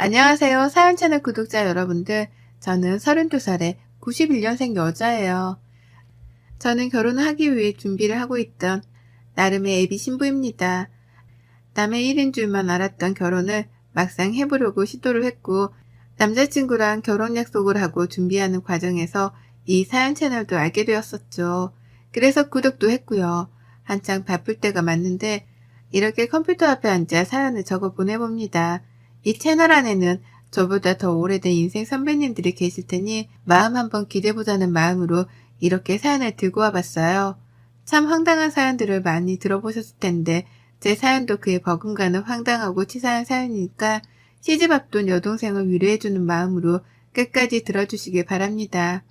안녕하세요. 사연 채널 구독자 여러분들. 저는 32살의 91년생 여자예요. 저는 결혼을 하기 위해 준비를 하고 있던 나름의 예비 신부입니다. 남의 일인 줄만 알았던 결혼을 막상 해보려고 시도를 했고, 남자친구랑 결혼 약속을 하고 준비하는 과정에서 이 사연 채널도 알게 되었었죠. 그래서 구독도 했고요. 한창 바쁠 때가 맞는데 이렇게 컴퓨터 앞에 앉아 사연을 적어 보내봅니다. 이 채널 안에는 저보다 더 오래된 인생 선배님들이 계실 테니 마음 한번 기대보자는 마음으로 이렇게 사연을 들고 와봤어요. 참 황당한 사연들을 많이 들어보셨을 텐데 제 사연도 그에 버금가는 황당하고 치사한 사연이니까 시집 앞둔 여동생을 위로해주는 마음으로 끝까지 들어주시길 바랍니다.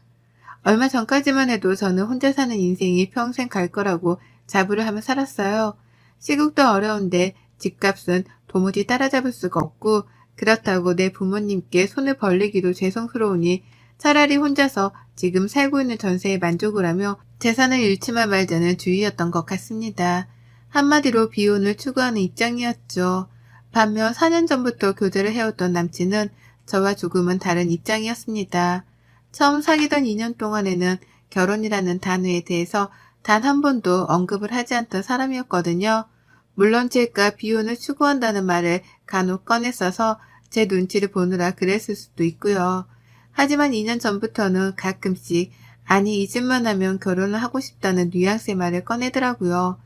얼마 전까지만 해도 저는 혼자 사는 인생이 평생 갈 거라고 자부를 하며 살았어요. 시국도 어려운데 집값은 도무지 따라잡을 수가 없고 그렇다고 내 부모님께 손을 벌리기도 죄송스러우니 차라리 혼자서 지금 살고 있는 전세에 만족을 하며 재산을 잃지만 말자는 주의였던 것 같습니다. 한마디로 비혼을 추구하는 입장이었죠. 반면 4년 전부터 교제를 해왔던 남친은 저와 조금은 다른 입장이었습니다. 처음 사귀던 2년 동안에는 결혼이라는 단어에 대해서 단 한 번도 언급을 하지 않던 사람이었거든요. 물론 제가 비혼을 추구한다는 말을 간혹 꺼냈어서 제 눈치를 보느라 그랬을 수도 있고요. 하지만 2년 전부터는 가끔씩 아니 이쯤만 하면 결혼을 하고 싶다는 뉘앙스의 말을 꺼내더라고요.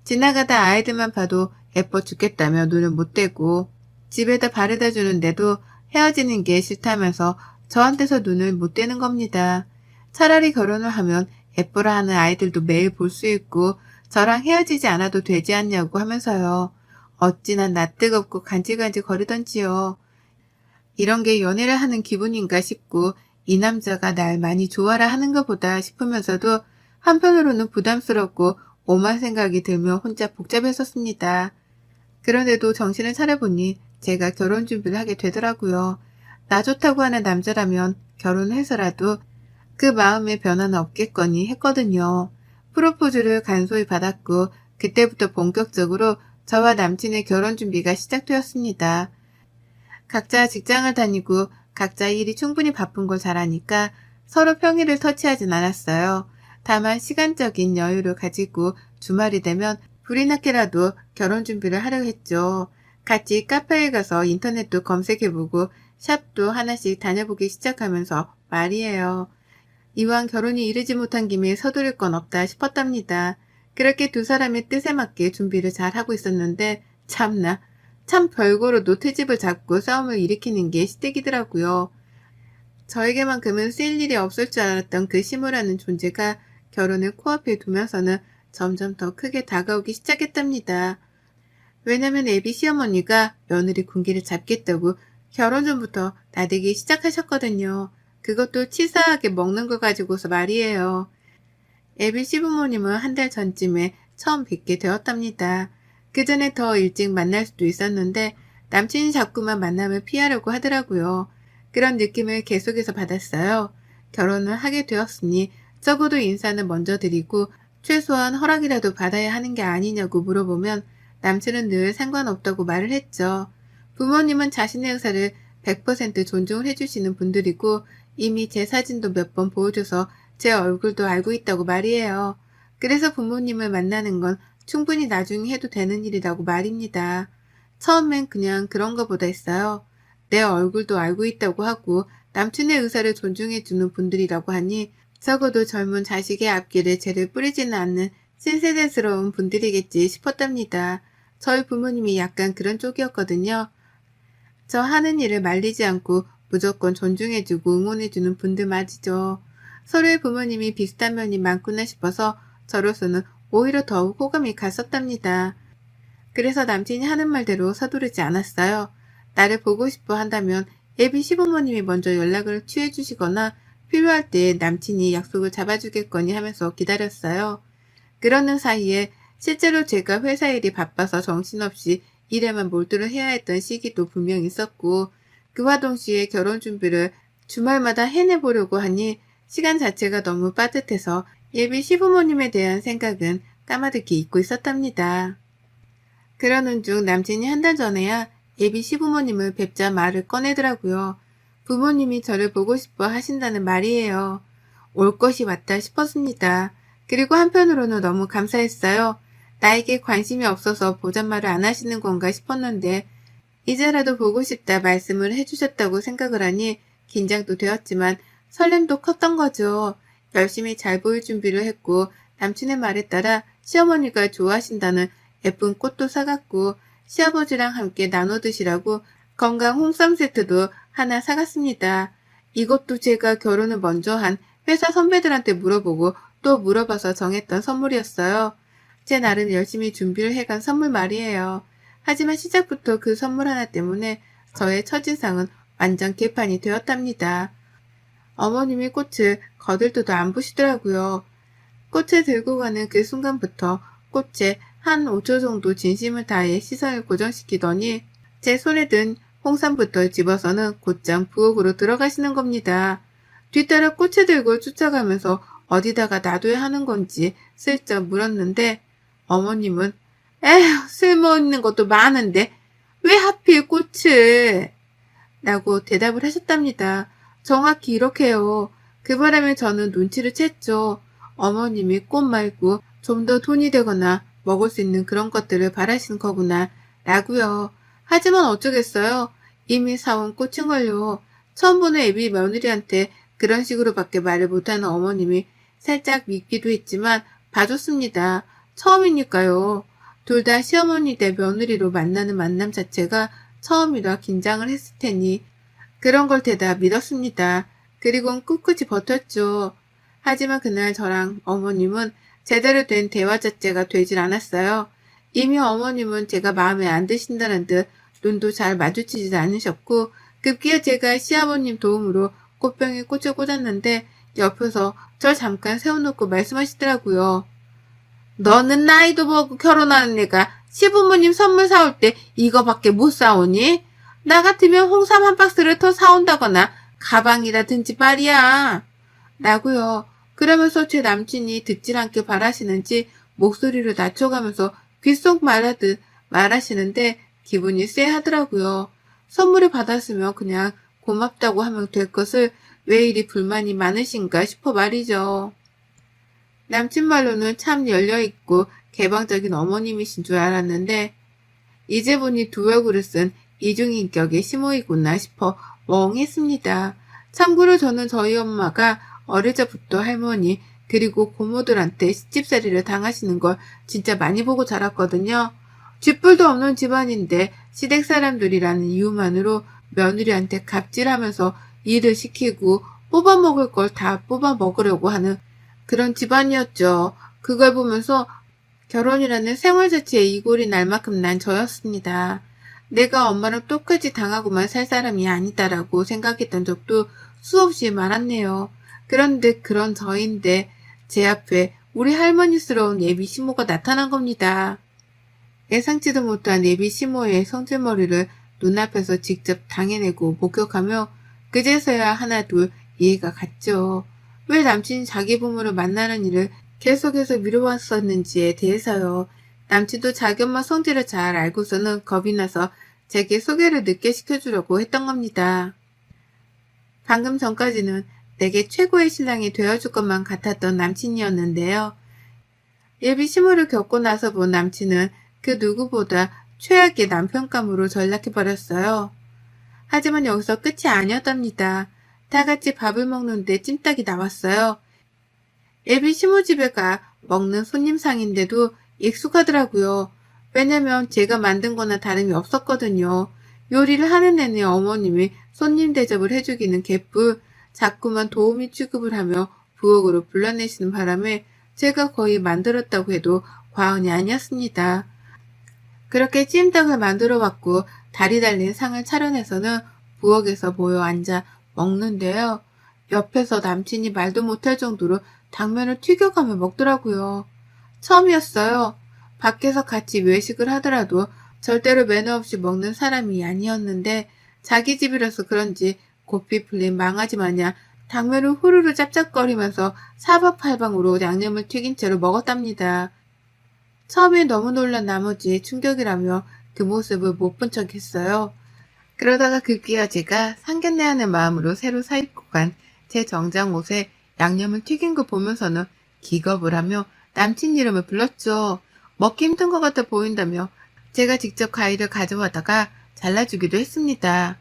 지나가다 아이들만 봐도 예뻐 죽겠다며 눈을 못 떼고 집에다 바래다 주는데도 헤어지는 게 싫다면서 저한테서 눈을 못 떼는 겁니다. 차라리 결혼을 하면 예뻐라 하는 아이들도 매일 볼 수 있고 저랑 헤어지지 않아도 되지 않냐고 하면서요. 어찌나 낯뜨겁고 간질간질 거리던지요. 이런 게 연애를 하는 기분인가 싶고 이 남자가 날 많이 좋아라 하는 것보다 싶으면서도 한편으로는 부담스럽고 오만 생각이 들며 혼자 복잡했었습니다. 그런데도 정신을 차려보니 제가 결혼 준비를 하게 되더라고요. 나 좋다고 하는 남자라면 결혼해서라도 그 마음의 변화는 없겠거니 했거든요. 프로포즈를 간소히 받았고 그때부터 본격적으로 저와 남친의 결혼 준비가 시작되었습니다. 각자 직장을 다니고 각자 일이 충분히 바쁜 걸 잘 아니까 서로 평일을 터치하진 않았어요. 다만 시간적인 여유를 가지고 주말이 되면 불이 나게라도 결혼 준비를 하려 했죠. 같이 카페에 가서 인터넷도 검색해보고 샵도 하나씩 다녀보기 시작하면서 말이에요. 이왕 결혼이 이르지 못한 김에 서두를 건 없다 싶었답니다. 그렇게 두 사람의 뜻에 맞게 준비를 잘 하고 있었는데 참나 참 별거로도 트집을 잡고 싸움을 일으키는 게 시댁이더라고요. 저에게만큼은 쓰일 일이 없을 줄 알았던 그 시무라는 존재가 결혼을 코앞에 두면서는 점점 더 크게 다가오기 시작했답니다. 왜냐면 애비 시어머니가 며느리 군기를 잡겠다고 결혼 전부터 나대기 시작하셨거든요. 그것도 치사하게 먹는 거 가지고서 말이에요. 애비 시부모님은 한 달 전쯤에 처음 뵙게 되었답니다. 그 전에 더 일찍 만날 수도 있었는데 남친이 자꾸만 만남을 피하려고 하더라고요. 그런 느낌을 계속해서 받았어요. 결혼을 하게 되었으니 적어도 인사는 먼저 드리고 최소한 허락이라도 받아야 하는 게 아니냐고 물어보면 남친은 늘 상관없다고 말을 했죠. 부모님은 자신의 의사를 100% 존중을 해주시는 분들이고 이미 제 사진도 몇 번 보여줘서 제 얼굴도 알고 있다고 말이에요. 그래서 부모님을 만나는 건 충분히 나중에 해도 되는 일이라고 말입니다. 처음엔 그냥 그런 거보다 했어요. 내 얼굴도 알고 있다고 하고 남친의 의사를 존중해주는 분들이라고 하니 적어도 젊은 자식의 앞길에 죄를 뿌리지는 않는 신세대스러운 분들이겠지 싶었답니다. 저희 부모님이 약간 그런 쪽이었거든요. 저 하는 일을 말리지 않고 무조건 존중해주고 응원해주는 분들 맞이죠. 서로의 부모님이 비슷한 면이 많구나 싶어서 저로서는 오히려 더욱 호감이 갔었답니다. 그래서 남친이 하는 말대로 서두르지 않았어요. 나를 보고 싶어 한다면 예비 시부모님이 먼저 연락을 취해주시거나 필요할 때 남친이 약속을 잡아주겠거니 하면서 기다렸어요. 그러는 사이에 실제로 제가 회사 일이 바빠서 정신없이 일에만 몰두를 해야 했던 시기도 분명 있었고 그와 동시에 결혼 준비를 주말마다 해내보려고 하니 시간 자체가 너무 빠듯해서 예비 시부모님에 대한 생각은 까마득히 잊고 있었답니다. 그러는 중 남친이 한 달 전에야 예비 시부모님을 뵙자 말을 꺼내더라고요. 부모님이 저를 보고 싶어 하신다는 말이에요. 올 것이 맞다 싶었습니다. 그리고 한편으로는 너무 감사했어요. 나에게 관심이 없어서 보잔말을 안 하시는 건가 싶었는데 이제라도 보고 싶다 말씀을 해주셨다고 생각을 하니 긴장도 되었지만 설렘도 컸던 거죠. 열심히 잘 보일 준비를 했고 남친의 말에 따라 시어머니가 좋아하신다는 예쁜 꽃도 사갔고 시아버지랑 함께 나눠 드시라고 건강 홍삼 세트도 하나 사갔습니다. 이것도 제가 결혼을 먼저 한 회사 선배들한테 물어보고 또 물어봐서 정했던 선물이었어요. 제 나름 열심히 준비를 해간 선물 말이에요. 하지만 시작부터 그 선물 하나 때문에 저의 첫인상은 완전 개판이 되었답니다. 어머님이 꽃을 거들떠도 안 보시더라고요. 꽃을 들고 가는 그 순간부터 꽃에 한 5초 정도 진심을 다해 시선을 고정시키더니 제 손에 든 홍삼부터 집어서는 곧장 부엌으로 들어가시는 겁니다. 뒤따라 꽃을 들고 쫓아가면서 어디다가 놔둬야 하는 건지 슬쩍 물었는데 어머님은 에휴 쓸모있는 것도 많은데 왜 하필 꽃을 라고 대답을 하셨답니다. 정확히 이렇게요. 그 바람에 저는 눈치를 챘죠. 어머님이 꽃 말고 좀 더 돈이 되거나 먹을 수 있는 그런 것들을 바라시는 거구나 라고요. 하지만 어쩌겠어요. 이미 사온 꽃인걸요. 처음 보는 애비 며느리한테 그런 식으로밖에 말을 못하는 어머님이 살짝 밉기도 했지만 봐줬습니다. 처음이니까요. 둘 다 시어머니 대 며느리로 만나는 만남 자체가 처음이라 긴장을 했을 테니 그런 걸 대다 믿었습니다. 그리고는 꿋꿋이 버텼죠. 하지만 그날 저랑 어머님은 제대로 된 대화 자체가 되질 않았어요. 이미 어머님은 제가 마음에 안 드신다는 듯 눈도 잘 마주치지 않으셨고 급기야 제가 시아버님 도움으로 꽃병에 꽃을 꽂았는데 옆에서 절 잠깐 세워놓고 말씀하시더라고요. 너는 나이도 먹고 결혼하는 애가 시부모님 선물 사올 때 이거밖에 못 사오니? 나 같으면 홍삼 한 박스를 더 사온다거나 가방이라든지 말이야. 라고요. 그러면서 제 남친이 듣질 않게 바라시는지 목소리를 낮춰가면서 귓속 말하듯 말하시는데 기분이 쎄하더라고요. 선물을 받았으면 그냥 고맙다고 하면 될 것을 왜 이리 불만이 많으신가 싶어 말이죠. 남친 말로는 참 열려있고 개방적인 어머님이신 줄 알았는데 이제 보니 두 얼굴을 쓴 이중인격의 시모이구나 싶어 멍했습니다. 참고로 저는 저희 엄마가 어릴 적부터 할머니 그리고 고모들한테 시집살이를 당하시는 걸 진짜 많이 보고 자랐거든요. 쥐뿔도 없는 집안인데 시댁 사람들이라는 이유만으로 며느리한테 갑질하면서 일을 시키고 뽑아먹을 걸 다 뽑아먹으려고 하는 그런 집안이었죠. 그걸 보면서 결혼이라는 생활 자체에 이골이 날 만큼 난 저였습니다. 내가 엄마랑 똑같이 당하고만 살 사람이 아니다라고 생각했던 적도 수없이 많았네요. 그런데 그런 저인데 제 앞에 우리 할머니스러운 예비 시모가 나타난 겁니다. 예상치도 못한 예비 시모의 성질머리를 눈앞에서 직접 당해내고 목격하며 그제서야 하나둘 이해가 갔죠. 왜 남친이 자기 부모를 만나는 일을 계속해서 미뤄왔었는지에 대해서요. 남친도 자기 엄마 성질을 잘 알고서는 겁이 나서 제게 소개를 늦게 시켜주려고 했던 겁니다. 방금 전까지는 내게 최고의 신랑이 되어줄 것만 같았던 남친이었는데요. 예비 시모를 겪고 나서 본 남친은 그 누구보다 최악의 남편감으로 전락해버렸어요. 하지만 여기서 끝이 아니었답니다. 다 같이 밥을 먹는데 찜닭이 나왔어요. 예비 시모 집에 가 먹는 손님상인데도 익숙하더라고요. 왜냐면 제가 만든 거나 다름이 없었거든요. 요리를 하는 내내 어머님이 손님 대접을 해주기는 개뿔 자꾸만 도우미 취급을 하며 부엌으로 불러내시는 바람에 제가 거의 만들었다고 해도 과언이 아니었습니다. 그렇게 찜닭을 만들어 왔고 다리 달린 상을 차려내서는 부엌에서 모여 앉아 먹는데요. 옆에서 남친이 말도 못할 정도로 당면을 튀겨가며 먹더라고요. 처음이었어요. 밖에서 같이 외식을 하더라도 절대로 매너 없이 먹는 사람이 아니었는데 자기 집이라서 그런지 고삐 풀린 망아지 마냥 당면을 후루루 짭짭거리면서 사방팔방으로 양념을 튀긴 채로 먹었답니다. 처음에 너무 놀란 나머지 충격이라며 그 모습을 못 본 척 했어요. 그러다가 급기야 제가 상견례하는 마음으로 새로 사입고 간 제 정장 옷에 양념을 튀긴 거 보면서는 기겁을 하며 남친 이름을 불렀죠. 먹기 힘든 것 같아 보인다며 제가 직접 과일을 가져와다가 잘라주기도 했습니다.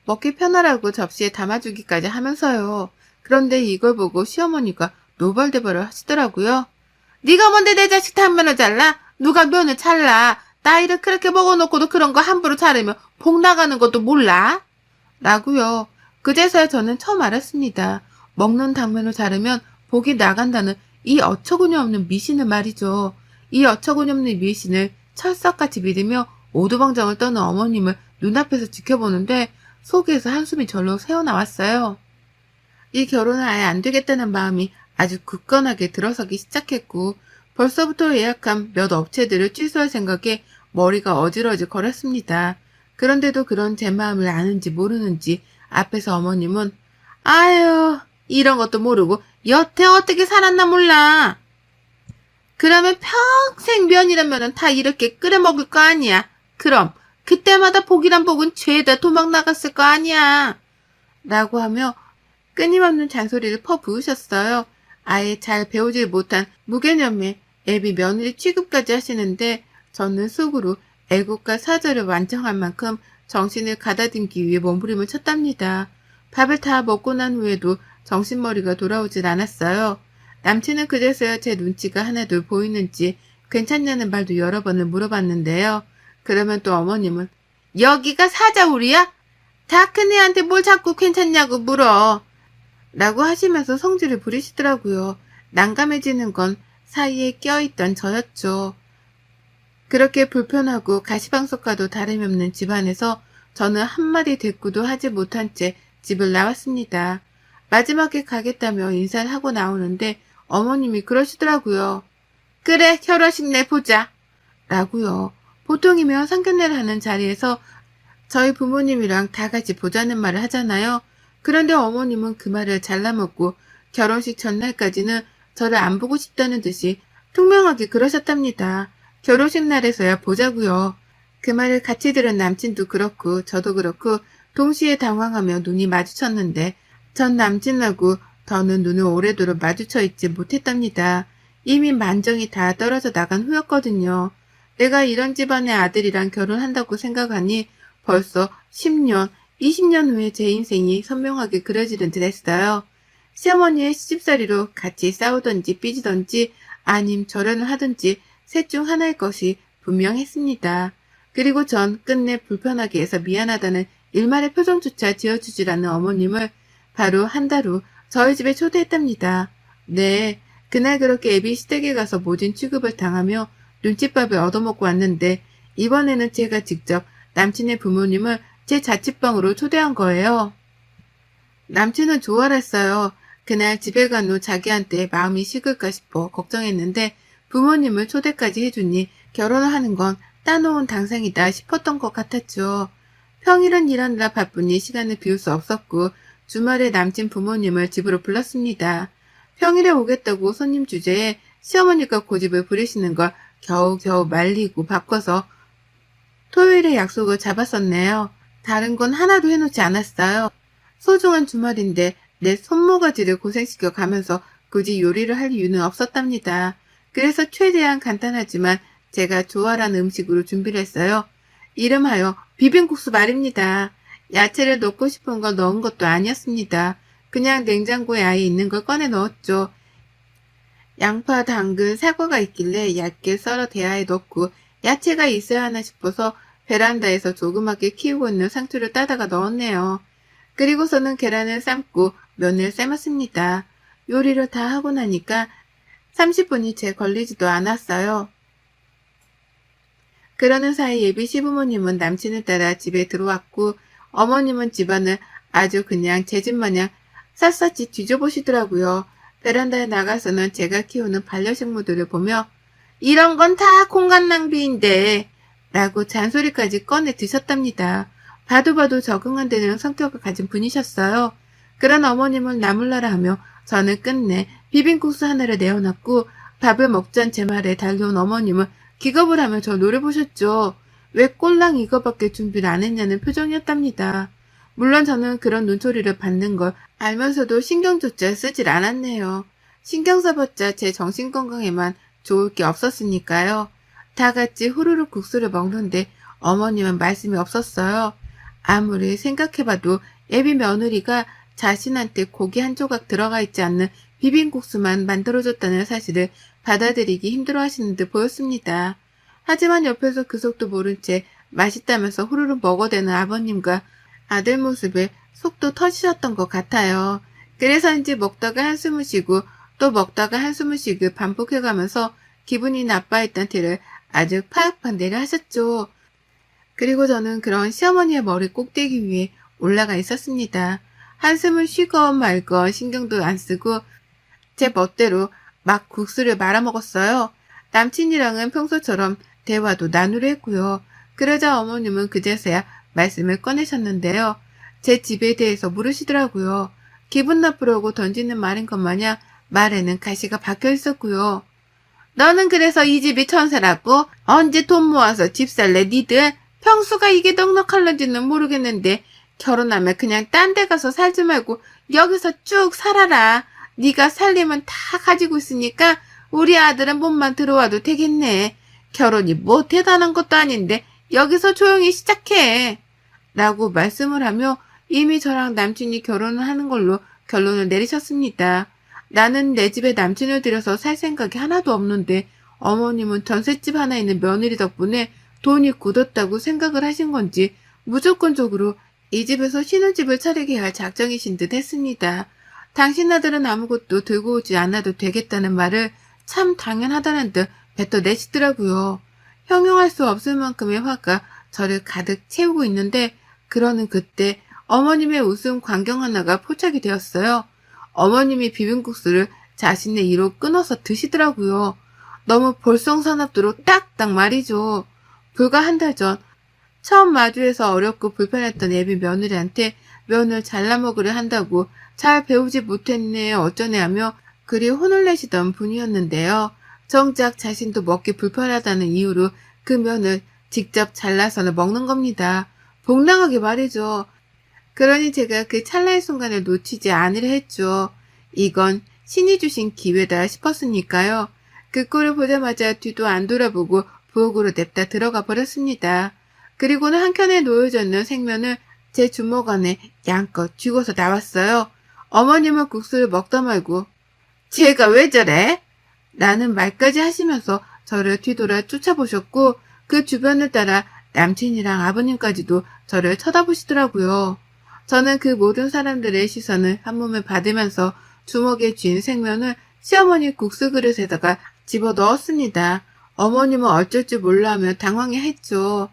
먹기 편하라고 접시에 담아주기까지 하면서요. 그런데 이걸 보고 시어머니가 노발대발을 하시더라고요. 네가 뭔데 내 자식 단면을 잘라? 누가 면을 잘라? 나이를 그렇게 먹어놓고도 그런 거 함부로 자르면 복 나가는 것도 몰라? 라고요. 그제서야 저는 처음 알았습니다. 먹는 당면을 자르면 복이 나간다는 이 어처구니 없는 미신을 말이죠. 이 어처구니 없는 미신을 철석같이 믿으며 오두방정을 떠는 어머님을 눈앞에서 지켜보는데 속에서 한숨이 절로 새어나왔어요. 이 결혼은 아예 안 되겠다는 마음이 아주 굳건하게 들어서기 시작했고 벌써부터 예약한 몇 업체들을 취소할 생각에 머리가 어지러지 거렸습니다. 그런데도 그런 제 마음을 아는지 모르는지 앞에서 어머님은 아유 이런 것도 모르고 여태 어떻게 살았나 몰라. 그러면 평생 면이라면 다 이렇게 끓여 먹을 거 아니야. 그럼 그때마다 복이란 복은 죄다 도망 나갔을 거 아니야. 라고 하며 끊임없는 잔소리를 퍼부으셨어요. 아예 잘 배우질 못한 무개념의 애비 며느리 취급까지 하시는데 저는 속으로 애국과 사절을 완성할 만큼 정신을 가다듬기 위해 몸부림을 쳤답니다. 밥을 다 먹고 난 후에도 정신머리가 돌아오질 않았어요. 남친은 그제서야 제 눈치가 하나둘 보이는지 괜찮냐는 말도 여러 번을 물어봤는데요. 그러면 또 어머님은 여기가 사자울이야? 다 큰 애한테 뭘 자꾸 괜찮냐고 물어. 라고 하시면서 성질을 부리시더라고요. 난감해지는 건 사이에 껴있던 저였죠. 그렇게 불편하고 가시방석과도 다름이 없는 집안에서 저는 한마디 대꾸도 하지 못한 채 집을 나왔습니다. 마지막에 가겠다며 인사를 하고 나오는데 어머님이 그러시더라고요. 그래 결혼식 내 보자. 라고요. 보통이면 상견례를 하는 자리에서 저희 부모님이랑 다 같이 보자는 말을 하잖아요. 그런데 어머님은 그 말을 잘라먹고 결혼식 전날까지는 저를 안 보고 싶다는 듯이 투명하게 그러셨답니다. 결혼식 날에서야 보자고요. 그 말을 같이 들은 남친도 그렇고 저도 그렇고 동시에 당황하며 눈이 마주쳤는데 전 남친하고 더는 눈을 오래도록 마주쳐 있지 못했답니다. 이미 만정이 다 떨어져 나간 후였거든요. 내가 이런 집안의 아들이랑 결혼한다고 생각하니 벌써 10년, 20년 후에 제 인생이 선명하게 그려지는 듯 했어요. 시어머니의 시집살이로 같이 싸우던지 삐지던지 아님 절연을 하든지 셋 중 하나일 것이 분명했습니다. 그리고 전 끝내 불편하게 해서 미안하다는 일말의 표정조차 지어주질 않는 어머님을 바로 한 달 후 저희 집에 초대했답니다. 네, 그날 그렇게 애비 시댁에 가서 모진 취급을 당하며 눈칫밥을 얻어먹고 왔는데 이번에는 제가 직접 남친의 부모님을 제 자취방으로 초대한 거예요. 남친은 좋아했어요. 그날 집에 간 후 자기한테 마음이 식을까 싶어 걱정했는데 부모님을 초대까지 해주니 결혼을 하는 건 따놓은 당상이다 싶었던 것 같았죠. 평일은 일하느라 바쁘니 시간을 비울 수 없었고 주말에 남친 부모님을 집으로 불렀습니다. 평일에 오겠다고 손님 주제에 시어머니가 고집을 부리시는 걸 겨우겨우 말리고 바꿔서 토요일에 약속을 잡았었네요. 다른 건 하나도 해놓지 않았어요. 소중한 주말인데 내 손모가지를 고생시켜 가면서 굳이 요리를 할 이유는 없었답니다. 그래서 최대한 간단하지만 제가 좋아하는 음식으로 준비를 했어요. 이름하여 비빔국수 말입니다. 야채를 넣고 싶은 걸 넣은 것도 아니었습니다. 그냥 냉장고에 아예 있는 걸 꺼내 넣었죠. 양파, 당근, 사과가 있길래 얇게 썰어 대야에 넣고 야채가 있어야 하나 싶어서 베란다에서 조그맣게 키우고 있는 상추를 따다가 넣었네요. 그리고서는 계란을 삶고 면을 삶았습니다. 요리를 다 하고 나니까 30분이 채 걸리지도 않았어요. 그러는 사이 예비 시부모님은 남친을 따라 집에 들어왔고 어머님은 집안을 아주 그냥 제 집 마냥 샅샅이 뒤져보시더라고요. 베란다에 나가서는 제가 키우는 반려식물들을 보며 이런 건 다 공간 낭비인데 라고 잔소리까지 꺼내 드셨답니다. 봐도 봐도 적응 안 되는 성격을 가진 분이셨어요. 그런 어머님을 나몰라라 하며 저는 끝내 비빔국수 하나를 내어놨고 밥을 먹자는 제 말에 달려온 어머님은 기겁을 하며 저 노려보셨죠. 왜 꼴랑 이거밖에 준비를 안 했냐는 표정이었답니다. 물론 저는 그런 눈초리를 받는 걸 알면서도 신경조차 쓰질 않았네요. 신경 써봤자 제 정신건강에만 좋을 게 없었으니까요. 다 같이 후루룩 국수를 먹는데 어머님은 말씀이 없었어요. 아무리 생각해봐도 애비 며느리가 자신한테 고기 한 조각 들어가 있지 않는 비빔국수만 만들어줬다는 사실을 받아들이기 힘들어하시는 듯 보였습니다. 하지만 옆에서 그 속도 모른 채 맛있다면서 후루룩 먹어대는 아버님과 아들 모습에 속도 터지셨던 것 같아요. 그래서인지 먹다가 한숨을 쉬고 또 먹다가 한숨을 쉬고 반복해가면서 기분이 나빠했던 티를 아주 파악판대를 하셨죠. 그리고 저는 그런 시어머니의 머리 꼭대기 위에 올라가 있었습니다. 한숨을 쉬건 말건 신경도 안 쓰고 제 멋대로 막 국수를 말아먹었어요. 남친이랑은 평소처럼 대화도 나누려 했고요. 그러자 어머님은 그제서야 말씀을 꺼내셨는데요. 제 집에 대해서 물으시더라고요. 기분 나쁘려고 던지는 말인 것 마냥 말에는 가시가 박혀 있었고요. 너는 그래서 이 집이 천사라고? 언제 돈 모아서 집 살래 니들? 평수가 이게 넉넉할런지는 모르겠는데 결혼하면 그냥 딴 데 가서 살지 말고 여기서 쭉 살아라. 네가 살림은 다 가지고 있으니까 우리 아들은 몸만 들어와도 되겠네. 결혼이 뭐 대단한 것도 아닌데 여기서 조용히 시작해. 라고 말씀을 하며 이미 저랑 남친이 결혼을 하는 걸로 결론을 내리셨습니다. 나는 내 집에 남친을 들여서 살 생각이 하나도 없는데 어머님은 전셋집 하나 있는 며느리 덕분에 돈이 굳었다고 생각을 하신 건지 무조건적으로 이 집에서 신혼집을 차리게 할 작정이신 듯 했습니다. 당신 아들은 아무것도 들고 오지 않아도 되겠다는 말을 참 당연하다는 듯 뱉어내시더라고요. 형용할 수 없을 만큼의 화가 저를 가득 채우고 있는데 그러는 그때 어머님의 웃음 광경 하나가 포착이 되었어요. 어머님이 비빔국수를 자신의 이로 끊어서 드시더라고요. 너무 볼썽사납도록 딱딱 말이죠. 불과 한 달 전 처음 마주해서 어렵고 불편했던 애비 며느리한테 면을 잘라 먹으려 한다고 잘 배우지 못했네 어쩌네 하며 그리 혼을 내시던 분이었는데요. 정작 자신도 먹기 불편하다는 이유로 그 면을 직접 잘라서는 먹는 겁니다. 복랑하게 말이죠. 그러니 제가 그 찰나의 순간을 놓치지 않으려 했죠. 이건 신이 주신 기회다 싶었으니까요. 그 꼴을 보자마자 뒤도 안 돌아보고 부엌으로 냅다 들어가 버렸습니다. 그리고는 한켠에 놓여져 있는 생면을 제 주먹 안에 양껏 쥐고서 나왔어요. 어머님은 국수를 먹다 말고 쟤가 왜 저래? 라는 말까지 하시면서 저를 뒤돌아 쫓아보셨고 그 주변을 따라 남친이랑 아버님까지도 저를 쳐다보시더라고요. 저는 그 모든 사람들의 시선을 한 몸에 받으면서 주먹에 쥔 생면을 시어머니 국수 그릇에다가 집어 넣었습니다. 어머님은 어쩔 줄 몰라 하며 당황해했죠.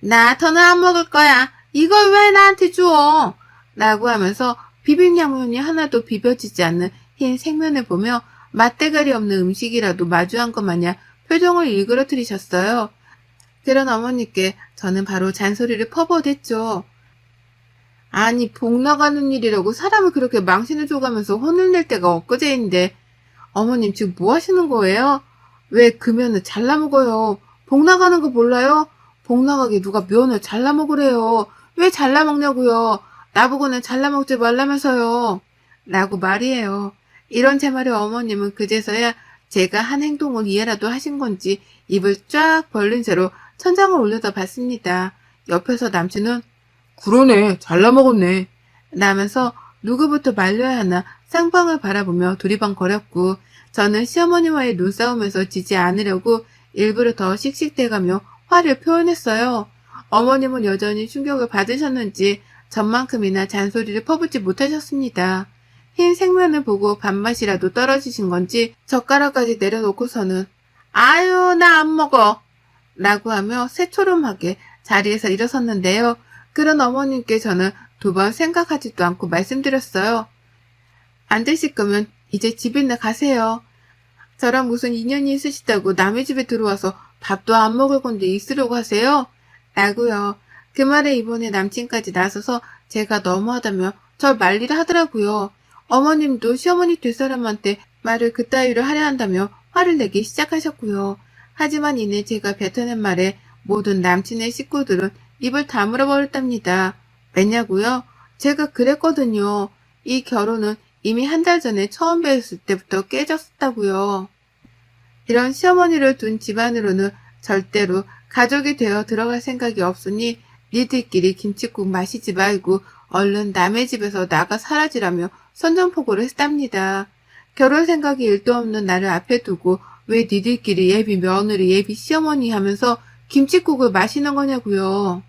나 더는 안 먹을 거야. 이걸 왜 나한테 줘? 라고 하면서 비빔양면이 하나도 비벼지지 않는 흰 생면을 보며 맛대가리 없는 음식이라도 마주한 것 마냥 표정을 일그러뜨리셨어요. 그런 어머니께 저는 바로 잔소리를 퍼부어댔죠. 아니 복 나가는 일이라고 사람을 그렇게 망신을 줘가면서 혼을 낼 때가 엊그제인데 어머님 지금 뭐 하시는 거예요? 왜 그 면을 잘라 먹어요? 복 나가는 거 몰라요? 복 나가게 누가 면을 잘라 먹으래요? 왜 잘라 먹냐고요? 나보고는 잘라 먹지 말라면서요. 라고 말이에요. 이런 제 말에 어머님은 그제서야 제가 한 행동을 이해라도 하신 건지 입을 쫙 벌린 채로 천장을 올려다 봤습니다. 옆에서 남친은 그러네 잘라 먹었네 라면서 누구부터 말려야 하나 쌍방을 바라보며 두리번거렸고 저는 시어머니와의 눈싸움에서 지지 않으려고 일부러 더 씩씩대가며 화를 표현했어요. 어머님은 여전히 충격을 받으셨는지 전만큼이나 잔소리를 퍼붓지 못하셨습니다. 흰 생면을 보고 밥맛이라도 떨어지신 건지 젓가락까지 내려놓고서는 아유 나 안 먹어 라고 하며 새초롬하게 자리에서 일어섰는데요. 그런 어머님께 저는 두 번 생각하지도 않고 말씀드렸어요. 안 드실 거면 이제 집이나 가세요. 저랑 무슨 인연이 있으시다고 남의 집에 들어와서 밥도 안 먹을 건데 있으려고 하세요? 라고요. 그 말에 이번에 남친까지 나서서 제가 너무하다며 절 말리려 하더라고요. 어머님도 시어머니 될 사람한테 말을 그따위로 하려 한다며 화를 내기 시작하셨고요. 하지만 이내 제가 뱉어낸 말에 모든 남친의 식구들은 입을 다물어 버렸답니다. 왜냐고요? 제가 그랬거든요. 이 결혼은 이미 한 달 전에 처음 뵀을 때부터 깨졌다고요. 이런 시어머니를 둔 집안으로는 절대로 가족이 되어 들어갈 생각이 없으니 니들끼리 김칫국 마시지 말고 얼른 남의 집에서 나가 사라지라며 선전포고를 했답니다. 결혼 생각이 일도 없는 나를 앞에 두고 왜 니들끼리 예비 며느리 예비 시어머니 하면서 김칫국을 마시는 거냐고요.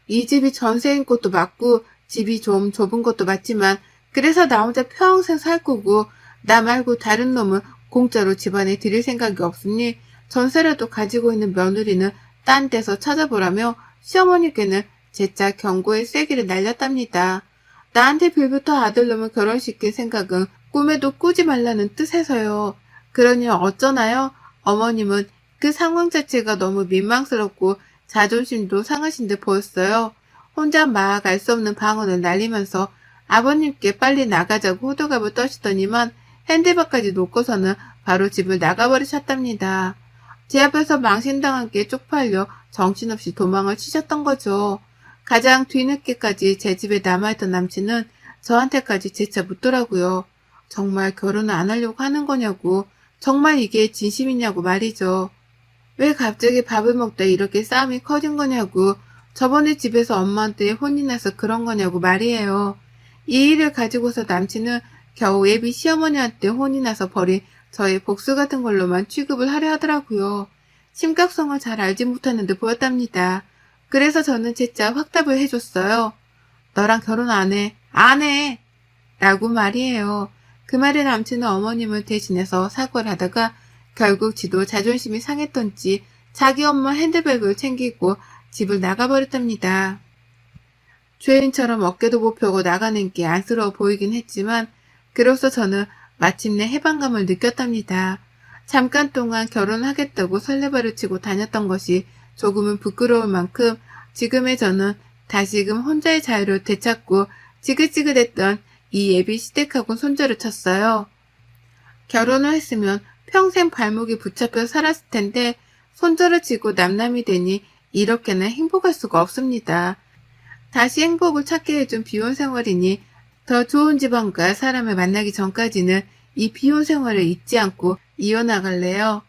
이 집이 전세인 것도 맞고 집이 좀 좁은 것도 맞지만 그래서 나 혼자 평생 살 거고 나 말고 다른 놈은 공짜로 집안에 들일 생각이 없으니 전세라도 가지고 있는 며느리는 딴 데서 찾아보라며 시어머니께는 재차 경고의 쐐기를 날렸답니다. 나한테 빌부터 아들놈을 결혼시킬 생각은 꿈에도 꾸지 말라는 뜻에서요. 그러니 어쩌나요? 어머님은 그 상황 자체가 너무 민망스럽고 자존심도 상하신 듯 보였어요. 혼자 막 알 수 없는 방언을 날리면서 아버님께 빨리 나가자고 호들갑을 떠시더니만 핸드백까지 놓고서는 바로 집을 나가버리셨답니다. 제 앞에서 망신당한 게 쪽팔려 정신없이 도망을 치셨던 거죠. 가장 뒤늦게까지 제 집에 남아있던 남친은 저한테까지 재차 묻더라고요. 정말 결혼을 안 하려고 하는 거냐고, 정말 이게 진심이냐고 말이죠. 왜 갑자기 밥을 먹다 이렇게 싸움이 커진 거냐고, 저번에 집에서 엄마한테 혼이 나서 그런 거냐고 말이에요. 이 일을 가지고서 남친은 겨우 예비 시어머니한테 혼이 나서 버린 저의 복수 같은 걸로만 취급을 하려 하더라고요. 심각성을 잘 알지 못하는 듯 보였답니다. 그래서 저는 재차 확답을 해줬어요. 너랑 결혼 안 해. 안 해! 라고 말이에요. 그 말에 남친은 어머님을 대신해서 사과를 하다가 결국 지도 자존심이 상했던지 자기 엄마 핸드백을 챙기고 집을 나가버렸답니다. 죄인처럼 어깨도 못 펴고 나가는 게 안쓰러워 보이긴 했지만 그로써 저는 마침내 해방감을 느꼈답니다. 잠깐 동안 결혼하겠다고 설레발을 치고 다녔던 것이 조금은 부끄러울 만큼 지금의 저는 다시금 혼자의 자유를 되찾고 지긋지긋했던 이 예비 시댁하고 손절을 쳤어요. 결혼을 했으면 평생 발목이 붙잡혀 살았을 텐데 손절을 치고 남남이 되니 이렇게는 행복할 수가 없습니다. 다시 행복을 찾게 해준 비혼 생활이니 더 좋은 집안과 사람을 만나기 전까지는 이 비혼 생활을 잊지 않고 이어나갈래요.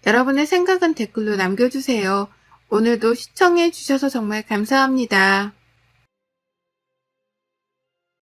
여러분의 생각은 댓글로 남겨주세요. 오늘도 시청해 주셔서 정말 감사합니다.